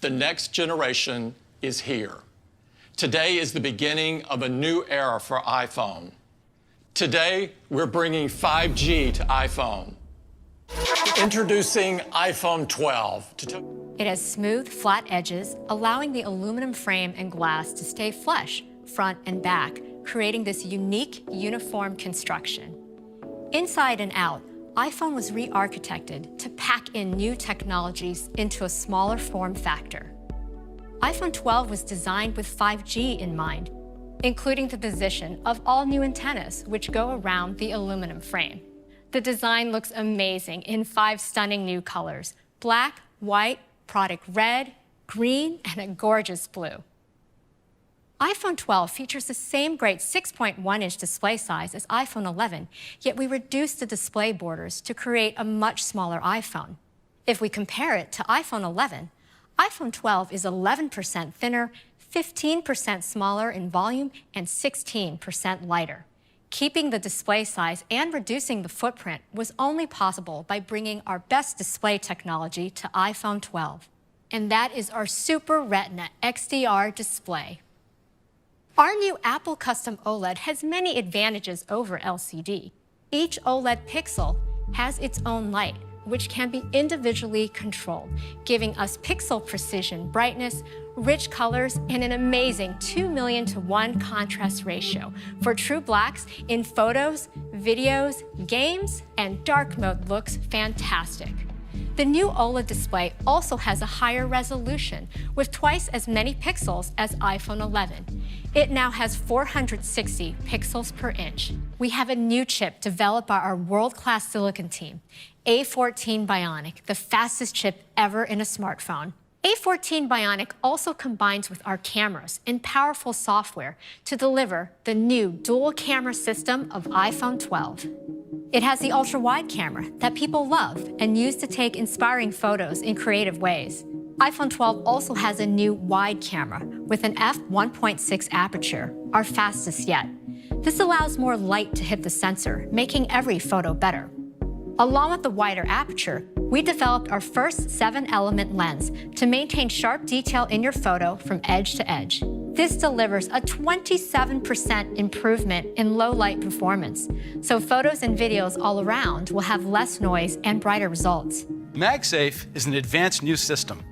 The next generation is here. Today is the beginning of a new era for iPhone. Today, we're bringing 5G to iPhone. Introducing iPhone 12. It has smooth, flat edges, allowing the aluminum frame and glass to stay flush, front and back, creating this unique, uniform construction. Inside and out, iPhone was re-architected to pack in new technologies into a smaller form factor. iPhone 12 was designed with 5G in mind, including the position of all new antennas, which go around the aluminum frame. The design looks amazing in 5 stunning new colors: black, white, product red, green, and a gorgeous blue. iPhone 12 features the same great 6.1-inch display size as iPhone 11, yet we reduced the display borders to create a much smaller iPhone. If we compare it to iPhone 11, iPhone 12 is 11% thinner, 15% smaller in volume, and 16% lighter. Keeping the display size and reducing the footprint was only possible by bringing our best display technology to iPhone 12. And that is our Super Retina XDR display. Our new Apple Custom OLED has many advantages over LCD. Each OLED pixel has its own light, which can be individually controlled, giving us pixel precision, brightness, rich colors, and an amazing 2,000,000:1 contrast ratio for true blacks in photos, videos, games, and dark mode looks fantastic. The new OLED display also has a higher resolution with twice as many pixels as iPhone 11. It now has 460 pixels per inch. We have a new chip developed by our world-class silicon team, A14 Bionic, the fastest chip ever in a smartphone. A14 Bionic also combines with our cameras and powerful software to deliver the new dual camera system of iPhone 12. It has the ultra-wide camera that people love and use to take inspiring photos in creative ways. iPhone 12 also has a new wide camera with an f1.6 aperture, our fastest yet. This allows more light to hit the sensor, making every photo better. Along with the wider aperture, we developed our first 7-element lens to maintain sharp detail in your photo from edge to edge. This delivers a 27% improvement in low light performance, so photos and videos all around will have less noise and brighter results. MagSafe is an advanced new system.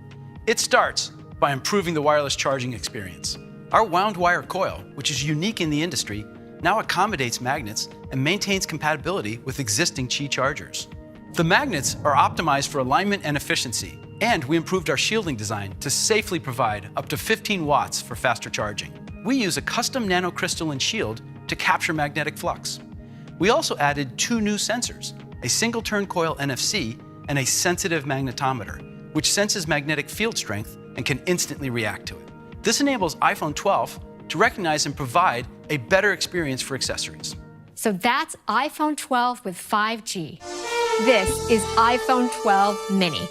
It starts by improving the wireless charging experience. Our wound wire coil, which is unique in the industry, now accommodates magnets and maintains compatibility with existing Qi chargers. The magnets are optimized for alignment and efficiency, and we improved our shielding design to safely provide up to 15 watts for faster charging. We use a custom nanocrystalline shield to capture magnetic flux. We also added 2 new sensors, a single-turn coil NFC and a sensitive magnetometer, which senses magnetic field strength and can instantly react to it. This enables iPhone 12 to recognize and provide a better experience for accessories. So that's iPhone 12 with 5G. This is iPhone 12 mini.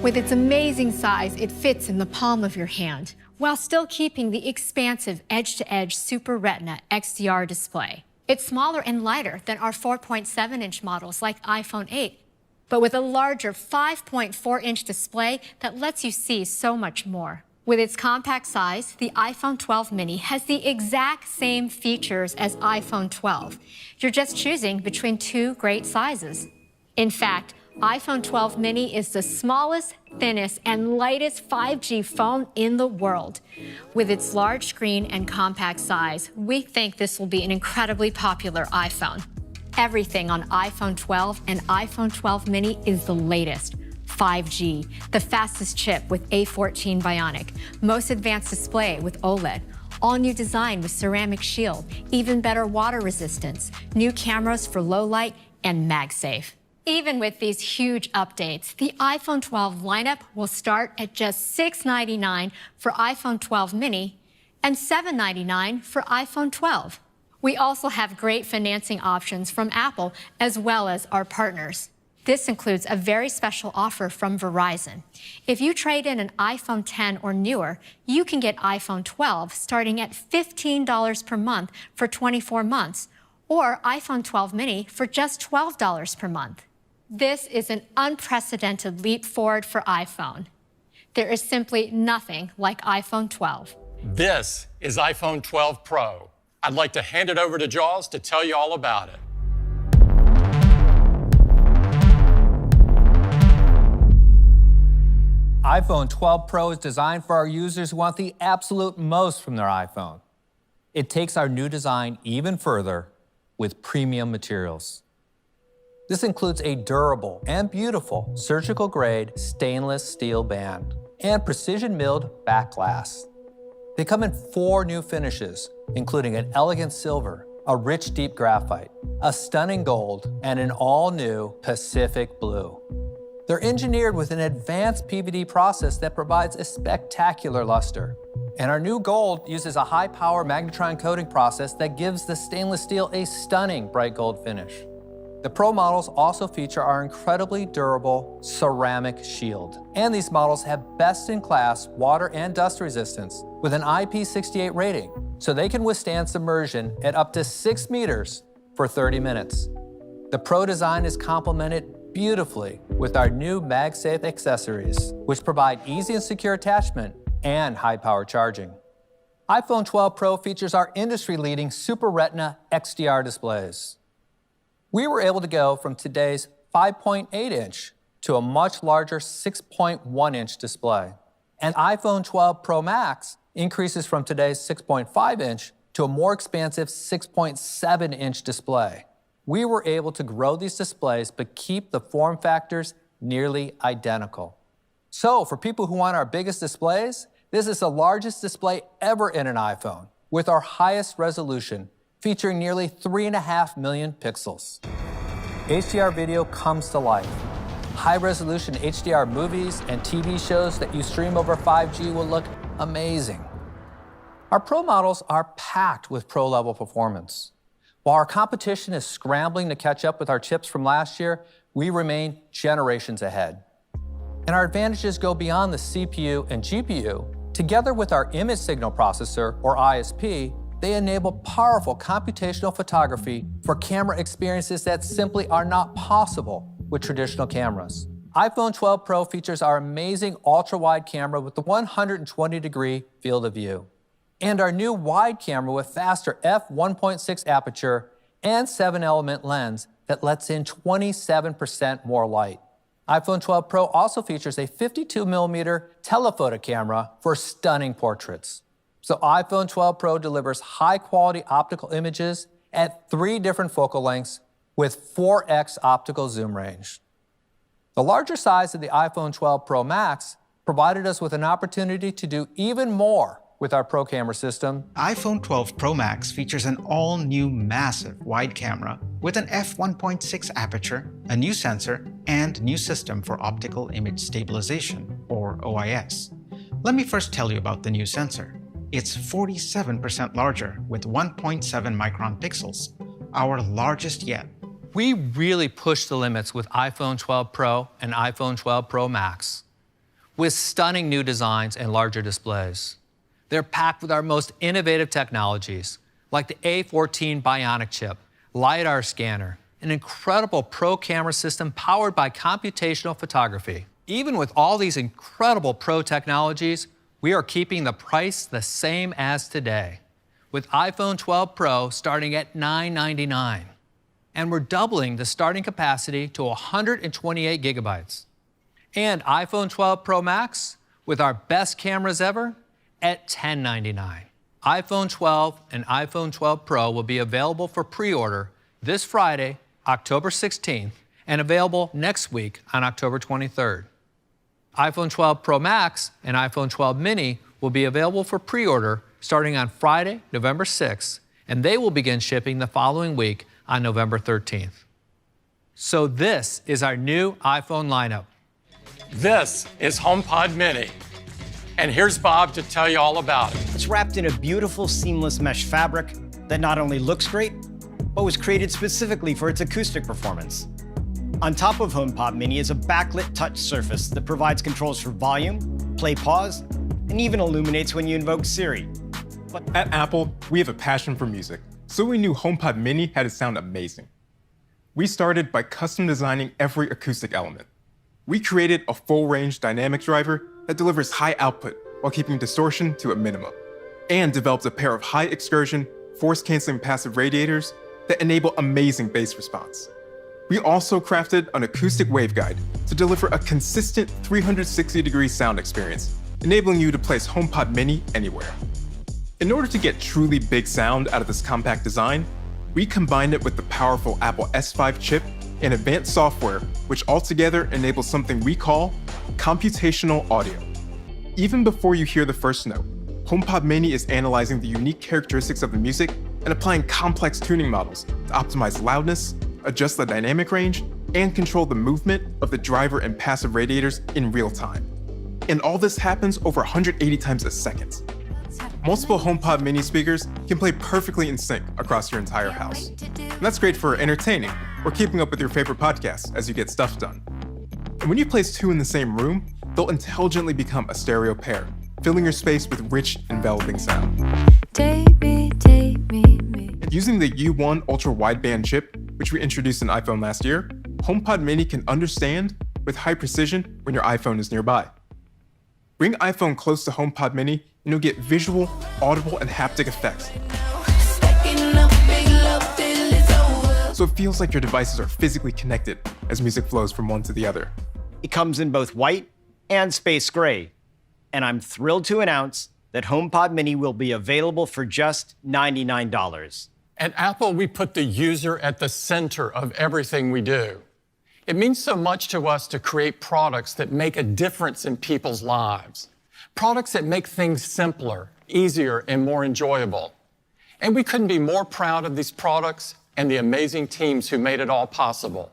With its amazing size, it fits in the palm of your hand, while still keeping the expansive edge-to-edge Super Retina XDR display. It's smaller and lighter than our 4.7-inch models like iPhone 8, but with a larger 5.4-inch display that lets you see so much more. With its compact size, the iPhone 12 mini has the exact same features as iPhone 12. You're just choosing between 2 great sizes. In fact, iPhone 12 mini is the smallest, thinnest, and lightest 5G phone in the world. With its large screen and compact size, we think this will be an incredibly popular iPhone. Everything on iPhone 12 and iPhone 12 mini is the latest. 5G, the fastest chip with A14 Bionic, most advanced display with OLED, all-new design with ceramic shield, even better water resistance, new cameras for low light, and MagSafe. Even with these huge updates, the iPhone 12 lineup will start at just $699 for iPhone 12 mini and $799 for iPhone 12. We also have great financing options from Apple as well as our partners. This includes a very special offer from Verizon. If you trade in an iPhone 10 or newer, you can get iPhone 12 starting at $15 per month for 24 months, or iPhone 12 mini for just $12 per month. This is an unprecedented leap forward for iPhone. There is simply nothing like iPhone 12. This is iPhone 12 Pro. I'd like to hand it over to Jaws to tell you all about it. iPhone 12 Pro is designed for our users who want the absolute most from their iPhone. It takes our new design even further with premium materials. This includes a durable and beautiful surgical-grade stainless steel band and precision-milled back glass. They come in 4 new finishes, including an elegant silver, a rich deep graphite, a stunning gold, and an all-new Pacific blue. They're engineered with an advanced PVD process that provides a spectacular luster. And our new gold uses a high-power magnetron coating process that gives the stainless steel a stunning bright gold finish. The Pro models also feature our incredibly durable ceramic shield. And these models have best-in-class water and dust resistance with an IP68 rating, so they can withstand submersion at up to 6 meters for 30 minutes. The Pro design is complemented beautifully with our new MagSafe accessories, which provide easy and secure attachment and high-power charging. iPhone 12 Pro features our industry-leading Super Retina XDR displays. We were able to go from today's 5.8-inch to a much larger 6.1-inch display. And iPhone 12 Pro Max increases from today's 6.5-inch to a more expansive 6.7-inch display. We were able to grow these displays but keep the form factors nearly identical. So for people who want our biggest displays, this is the largest display ever in an iPhone, with our highest resolution, featuring nearly 3.5 million pixels. HDR video comes to life. High-resolution HDR movies and TV shows that you stream over 5G will look amazing. Our Pro models are packed with Pro-level performance. While our competition is scrambling to catch up with our chips from last year, we remain generations ahead. And our advantages go beyond the CPU and GPU. Together with our image signal processor, or ISP, they enable powerful computational photography for camera experiences that simply are not possible with traditional cameras. iPhone 12 Pro features our amazing ultra-wide camera with the 120-degree field of view, and our new wide camera with faster f1.6 aperture and 7-element lens that lets in 27% more light. iPhone 12 Pro also features a 52mm telephoto camera for stunning portraits. So iPhone 12 Pro delivers high-quality optical images at 3 different focal lengths with 4x optical zoom range. The larger size of the iPhone 12 Pro Max provided us with an opportunity to do even more with our Pro camera system. iPhone 12 Pro Max features an all-new massive wide camera with an f1.6 aperture, a new sensor, and new system for optical image stabilization, or OIS. Let me first tell you about the new sensor. It's 47% larger with 1.7 micron pixels, our largest yet. We really pushed the limits with iPhone 12 Pro and iPhone 12 Pro Max, with stunning new designs and larger displays. They're packed with our most innovative technologies, like the A14 Bionic chip, LiDAR scanner, an incredible Pro camera system powered by computational photography. Even with all these incredible Pro technologies, we are keeping the price the same as today, with iPhone 12 Pro starting at $999. And we're doubling the starting capacity to 128 gigabytes. And iPhone 12 Pro Max, with our best cameras ever, at $1099. iPhone 12 and iPhone 12 Pro will be available for pre-order this Friday, October 16th, and available next week on October 23rd. iPhone 12 Pro Max and iPhone 12 Mini will be available for pre-order starting on Friday, November 6th, and they will begin shipping the following week on November 13th. So this is our new iPhone lineup. This is HomePod Mini. And here's Bob to tell you all about it. It's wrapped in a beautiful seamless mesh fabric that not only looks great, but was created specifically for its acoustic performance. On top of HomePod Mini is a backlit touch surface that provides controls for volume, play pause, and even illuminates when you invoke Siri. At Apple, we have a passion for music, so we knew HomePod Mini had to sound amazing. We started by custom designing every acoustic element. We created a full-range dynamic driver that delivers high output while keeping distortion to a minimum, and developed a pair of high excursion, force-canceling passive radiators that enable amazing bass response. We also crafted an acoustic waveguide to deliver a consistent 360-degree sound experience, enabling you to place HomePod mini anywhere. In order to get truly big sound out of this compact design, we combined it with the powerful Apple S5 chip and advanced software, which altogether enables something we call computational audio. Even before you hear the first note, HomePod mini is analyzing the unique characteristics of the music and applying complex tuning models to optimize loudness, adjust the dynamic range, and control the movement of the driver and passive radiators in real time. And all this happens over 180 times a second. Multiple HomePod mini speakers can play perfectly in sync across your entire house. And that's great for entertaining or keeping up with your favorite podcasts as you get stuff done. And when you place two in the same room, they'll intelligently become a stereo pair, filling your space with rich, enveloping sound. Take me. Using the U1 ultra-wideband chip, which we introduced in iPhone last year, HomePod mini can understand with high precision when your iPhone is nearby. Bring iPhone close to HomePod mini and you'll get visual, audible, and haptic effects. So it feels like your devices are physically connected as music flows from one to the other. It comes in both white and space gray. And I'm thrilled to announce that HomePod mini will be available for just $99. At Apple, we put the user at the center of everything we do. It means so much to us to create products that make a difference in people's lives. Products that make things simpler, easier, and more enjoyable. And we couldn't be more proud of these products and the amazing teams who made it all possible.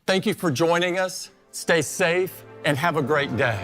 Thank you for joining us. Stay safe and have a great day.